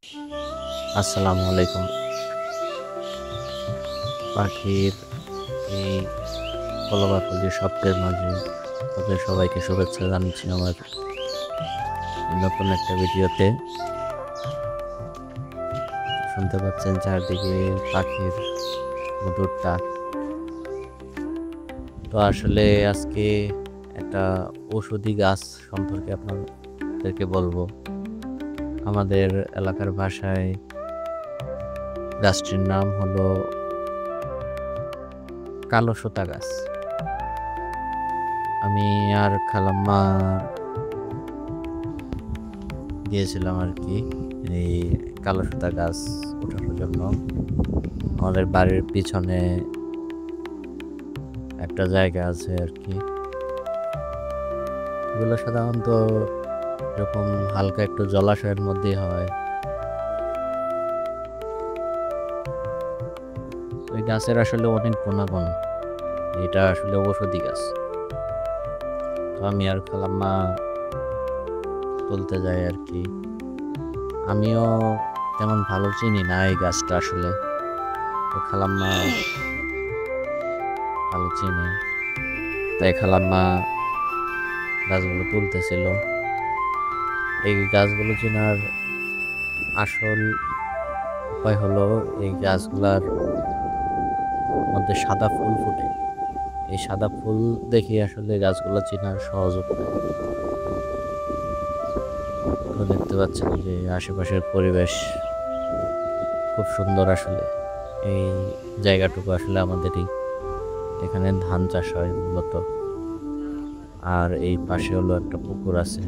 আসসালামু আলাইকুম। পাখির এই কলবাকলির শব্দের মাঝে তাদের সবাইকে শুভেচ্ছা জানাচ্ছি আমার নতুন একটা ভিডিওতে। শুনতে পাচ্ছেন চারদিকে পাখির মধুর ডাক। তো আসলে আজকে একটা ঔষধি গাছ সম্পর্কে আপনাদেরকে বলবো। আমাদের এলাকার ভাষায় গাছটির নাম হলো কালো সুতা গাছ। আমি আর খালাম্মা গিয়েছিলাম আর কি এই কালো সুতা গাছ ওঠানোর জন্য। আমাদের বাড়ির পিছনে একটা জায়গা আছে আর কি। এগুলো সাধারণত এরকম হালকা একটু জলাশয়ের মধ্যে হয়। ওই গাছের আসলে অনেক গুণাগুণ, এটা আসলে ঔষধি গাছ। তো আমি আর খালাম্মা তুলতে যাই আর কি। আমিও তেমন ভালো চিনি না এই গাছটা আসলে, তো খালাম্মা ভালো চিনি, তাই খালাম্মা গাছগুলো তুলতেছিল। এই গাছগুলো চেনার আসল উপায় হলো এই গাছগুলার মধ্যে সাদা ফুল ফুটে। এই সাদা ফুল দেখে আসলে গাছগুলো চেনার সহজ উপায়। তো দেখতে পাচ্ছেন যে আশেপাশের পরিবেশ খুব সুন্দর। আসলে এই জায়গাটুকু আসলে আমাদেরই, এখানে ধান চাষ হয় মূলত। আর এই পাশে হলো একটা পুকুর আছে,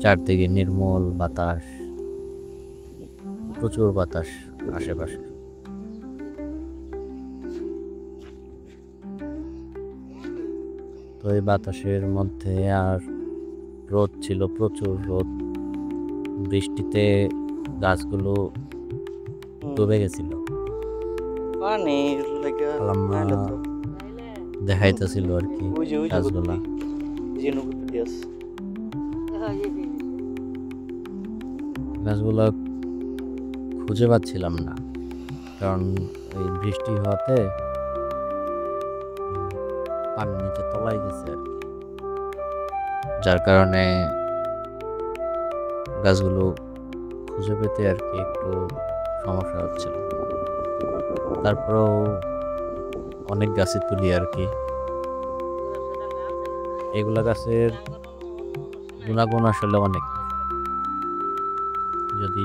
চারদিকে নির্মল বাতাস, প্রচুর বাতাস আশেপাশে। তো এই বাতাসের মধ্যে আর রোদ ছিল, প্রচুর রোদ। বৃষ্টিতে গাছগুলো ডুবে গেছিল। খালাম্মা দেখাইতেছিল আর কি গাছগুলা। গাছগুলা খুঁজে পাচ্ছিলাম না, কারণ এই বৃষ্টি হওয়াতে পানির নিচে তলায় গেছে আর কি, যার কারণে গাছগুলো খুঁজে পেতে আর কি একটু সমস্যা হচ্ছিল। তারপরেও অনেক গাছই তুলি আর কি। এগুলা গাছের গুণাগুণ আসলে অনেক। যদি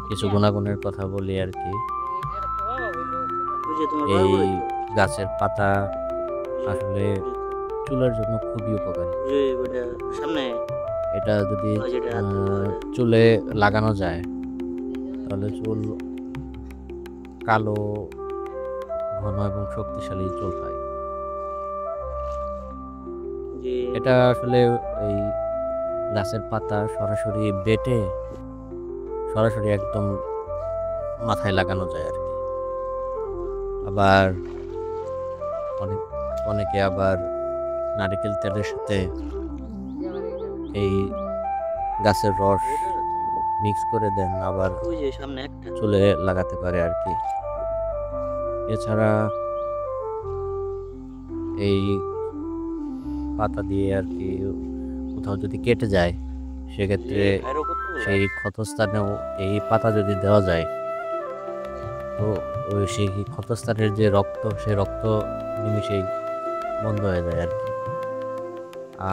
কিছু গুণাগুণের কথা বলি আর কি, এই গাছের পাতা আসলে চুলের জন্য খুবই উপকারী। এটা যদি চুলে লাগানো যায় তাহলে চুল কালো, ঘন এবং শক্তিশালী চুল হয়। এটা আসলে এই গাছের পাতা সরাসরি বেটে সরাসরি একদম মাথায় লাগানো যায় আর কি। আবার অনেকে আবার নারকেল তেলের সাথে এই গাছের রস মিক্স করে দেন, আবার চুলে লাগাতে পারে আর কি। এছাড়া এই পাতা দিয়ে আর কি কোথাও যদি কেটে যায়, সেক্ষেত্রে সেই ক্ষতস্থানেও এই পাতা যদি দেওয়া যায়, তো ওই সেই ক্ষতস্থানের যে রক্ত, সেই রক্ত নিমিশেই বন্ধ হয়ে যায় আর কি।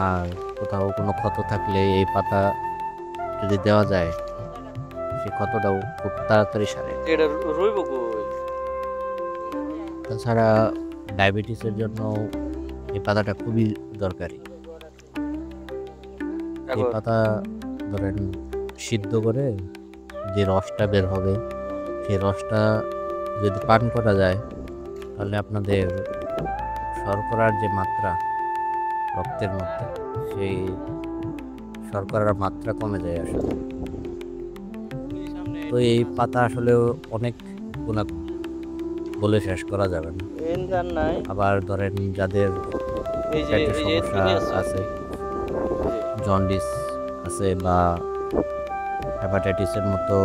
আর কোথাও কোনো ক্ষত থাকলে এই পাতা যদি দেওয়া যায়, সেই ক্ষতটাও খুব তাড়াতাড়ি সারে। তাছাড়া ডায়াবেটিসের জন্য এই পাতাটা খুবই দরকারি। এই পাতা ধরেন সিদ্ধ করে যে রসটা বের হবে, সেই রসটা যদি পান করা যায়, তাহলে আপনাদের শর্করার যে মাত্রা রক্তের মধ্যে, সেই শর্করার মাত্রা কমে যায় আসলে। তো এই পাতা আসলে অনেক গুণাগুণ বলে শেষ করা যাবে না। আবার ধরেন যাদের পেটের সমস্যা আছে, জন্ডিস আছে বা হেপাটাইটিসের মতো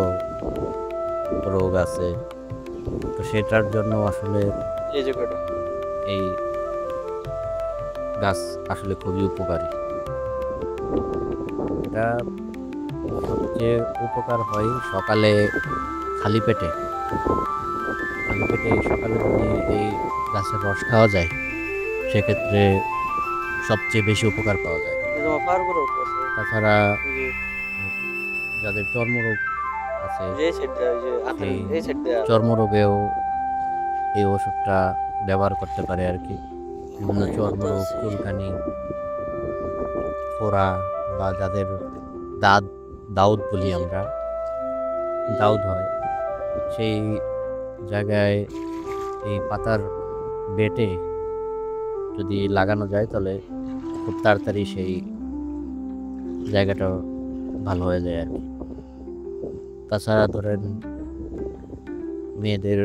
রোগ আছে। তো সেটার জন্য আসলে এই গাছ আসলে খুবই উপকারী। এটা সবচেয়ে উপকার হয় সকালে খালি পেটে সকালে যদি এই গাছের রস খাওয়া যায় সেক্ষেত্রে সবচেয়ে বেশি উপকার পাওয়া যায়। তাছাড়া যাদের চর্মরোগ আছে সেই চর্মরোগেও এই ওষুধটা ব্যবহার করতে পারে আর কি। বিভিন্ন চর্মরোগ, চুলকানি, ফোড়া বা যাদের দাউদ বলি আমরা, দাউদ হয়, সেই জায়গায় এই পাতার বেটে যদি লাগানো যায় তাহলে খুব তাড়াতাড়ি সেই জায়গাটা ভালো হয়ে যায় আর কি। তাছাড়া ধরেন মেয়েদের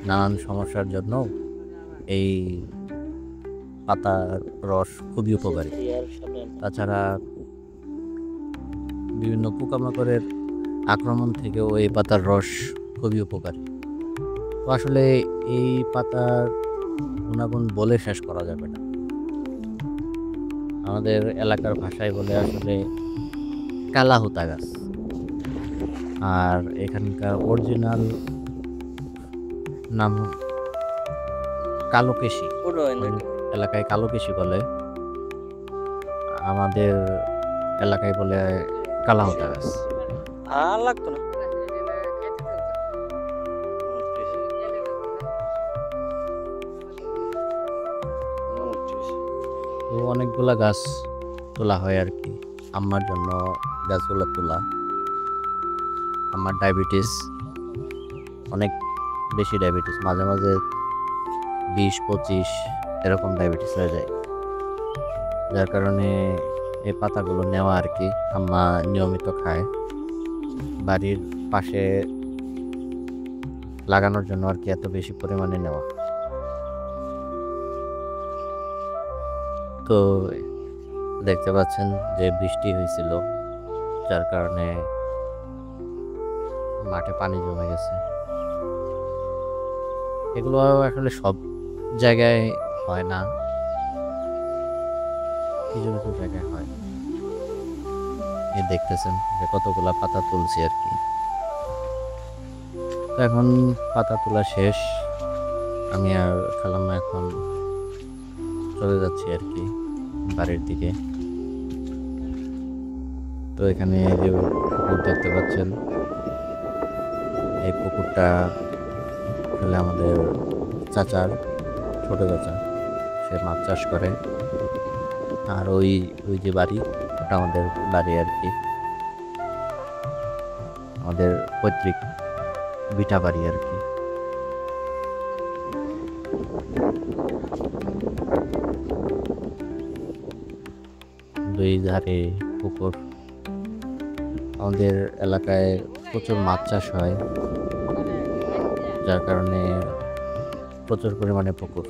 নানান সমস্যার জন্য এই পাতার রস খুবই উপকারী। তাছাড়া বিভিন্ন পোকামাকড়ের আক্রমণ থেকেও এই পাতার রস খুবই উপকারী। তো আসলে এই পাতার গুণাগুণ বলে শেষ করা যাবে না। আমাদের এলাকার ভাষায় বলে আসলে কালাহুতা গাছ, আর এখানকার অরিজিনাল নাম কালোকেশি। এলাকায় কালোকেশি বলে, আমাদের এলাকায় বলে কালাহুতা গাছ। লাগতো না। তো অনেকগুলা গাছ তোলা হয় আর কি। আমার জন্য গাছগুলো তোলা, আমার ডায়াবেটিস অনেক বেশি, ডায়াবেটিস মাঝে মাঝে 20-25 এরকম ডায়াবেটিস হয়ে যায়, যার কারণে এই পাতাগুলো নেওয়া আর কি। আম্মা নিয়মিত খায়, বাড়ির পাশে লাগানোর জন্য আর কি এত বেশি পরিমাণে নেওয়া। তো দেখতে পাচ্ছেন যে বৃষ্টি হয়েছিল, যার কারণে মাঠে পানি জমে গেছে। এগুলো আসলে সব জায়গায় হয় না, কিছু কিছু জায়গায় হয়। এই দেখতেছেন যে কতগুলা পাতা তুলছি আর কি। তো এখন পাতা তোলা শেষ, আমি আর খালাম্মা এখন চলে যাচ্ছি আর কি বাড়ির দিকে। তো এখানে যে পুকুর দেখতে পাচ্ছেন, এই পুকুরটা আসলে আমাদের চাচার, ছোট চাচা, সে মাছ চাষ করে। আর ওই যে বাড়ি, ওটা আমাদের বাড়ি আর কি, আমাদের পৈতৃক ভিটা বাড়ি আর কি। দুই ধারে পুকুর। আমাদের এলাকায় প্রচুর মাছ চাষ হয়, যার কারণে প্রচুর পরিমাণে পুকুর।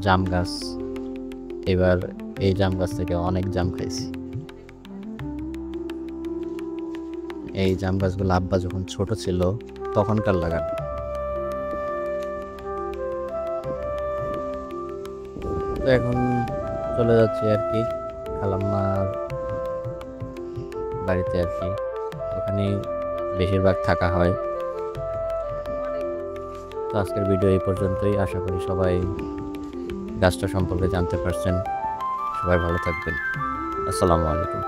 জাম গাছ, এবার এই জাম গাছ থেকে অনেক জাম খাইছি। এই জাম গাছগুলো আব্বা যখন ছোট ছিল তখনকার লাগানো। তো এখন চলে যাচ্ছি আর কি খালাম্মার বাড়িতে আর কি, ওখানে বেশিরভাগ থাকা হয়। তো আজকের ভিডিও এই পর্যন্তই। আশা করি সবাই গাছটা সম্পর্কে জানতে পারছেন। সবাই ভালো থাকবেন। আসসালামু আলাইকুম।